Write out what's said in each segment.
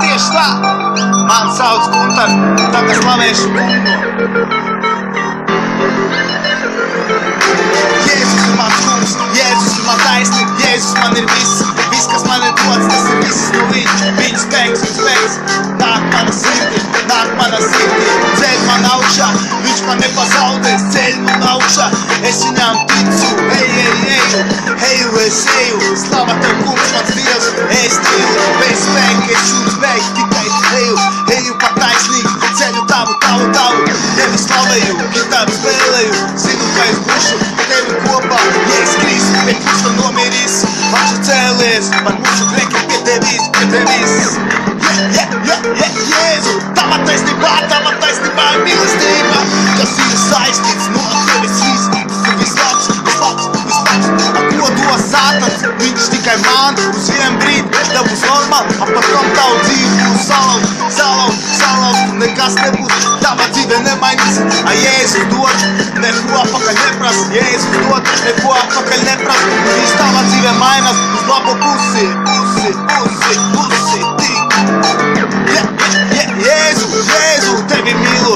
Tieši tā, man sauc Guntar, tā kā slavēšu kungu. Jēzus ir mans kungs, Jēzus ir man taisnība, Jēzus man ir viss, kas man ir dots, tas ir viss no viņa spēks, nāk mana sirdī, ceļ man augšā, viņš man nepazaudēs, ceļ man augšā, es viņām ticu, eju, es eju, slava tev kungs, mans Dievs, es dzīvu, bez spēka, es jūtu spēku, tikai eju pa taisnīgu, ceļu tavu, tevi slavēju, gitāru spēlēju, zinu, ka es būšu tevi kopā, ja es krīstu, bet viņš tam nomirīs, viņš ir cēlies, man mūsu grēki pie tevis, Jēzu, tava taisnībā ir mīlestība, kas ir saistīts no tevis viss, tas ir vislabs, ko dos Sātans, viņš tikai man uz vienu brīdi, tev būs normāli, patom tavu dzīvi būs salauz, nekas nebūs, tava dzīve nemainīs, Jēzus dod, neko apakaļ nepras, Jēzus dod, neko apakaļ nepras, viņš tava dzīve mainās uz labo pusi, Jēzu, tevi mīlu,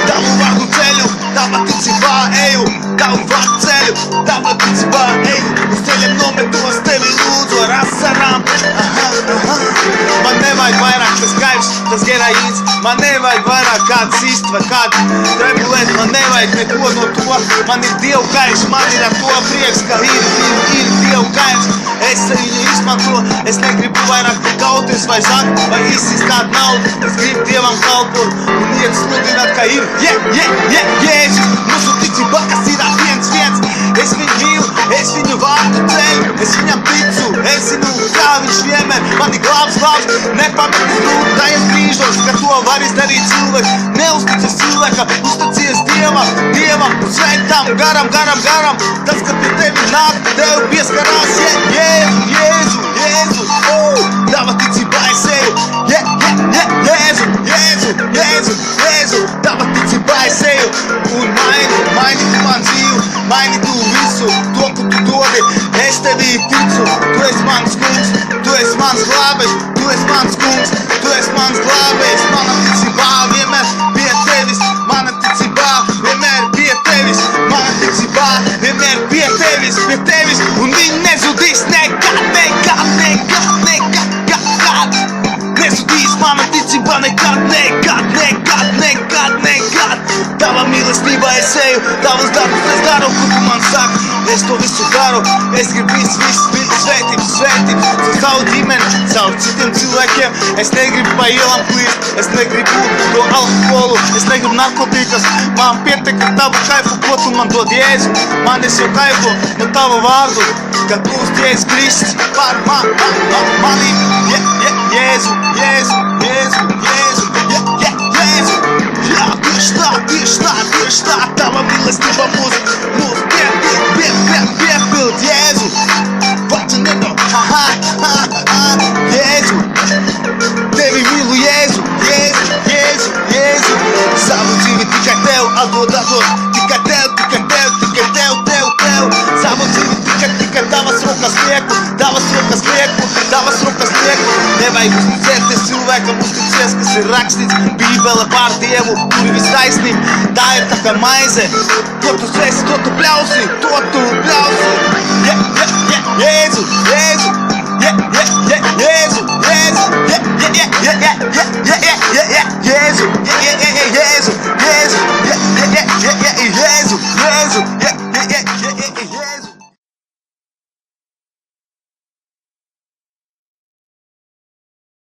tavu vārdu ceļu, tava ticībā eju, tavu vārdu ceļu, tava ticībā eju, uz ceļiem nometos tevi lūdzu ar asarām, man nevajag vairāk tas kaivs, tas geraīns, man nevajag vairāk kāds sist vai kādu trebulēt, man nevajag neko no to, man ir Dievu kaivs, man ir ar to prieks, ka ir Dievu kaivs, es viņu izmanto, es negribu vairāk kauties vai zakt, vai izsist kādu naudu, es gribu Dievam kalpot un iet sludināt, ka ir Jēzus, mūsu ticībā, kas ir viens, es viņu mīlu, es viņu vārdu ceļu, es viņam ticu, es zinu, kā viņš vienmēr mani glābs, nepametis grūtajiem brīžos, ka to var izdarīt cilvēks, neusticies cilvēkam, uzticies Dievam, un svētām garam, tas, ka pie tevi nāk, tev pieskarās, Jēzu, tava ticībā es eju, Jēzu, tava ticībā es eju, un maini tu man dzīvi, maini tu visu, to, ko tu dodi, es tevī ticu, tu esi mans kungs, tu esi mans glābējs, tu esi mans kungs, tu esi mans glābējs, mana ticībā vienmēr pie tevis, mana ticībā vienmēr pie tevis, mana ticībā vienmēr pie tevis, un viņi nezudīs nekad, nezudīs mana ticībā nekad, tava mīlestībā es eju, tavas darbus es daru, ko tu man saki, es to visu daru, es gribu visu svētības, savu ģimeni, savu citiem cilvēkiem, es negribu pa ielām klīst, es negribu to alkoholu, es negribu narkotikas, man pietiek ar tavu kaifu, ko tu man dod Jēzu, man es jau kaifu no tavu vārdu, kad plūst Jēzus Kristus par mani, Jēzu, tieši tā, tava mīlestība mūs piepild, Jēzu, vārds nedo, Jēzu, tevi mīlu, Jēzu, savu dzīvi tikai tev atdod, tikai tev, savu dzīvi tikai tavas rokas lieku, nevajag uzticēties cilvēkam, uzticies, kas ir rakstīts, Bībele pār Dievu, tur ir viss taisnība, tā ir tā kā maize, ko tu sēsi, to tu pļausi, Jēzu,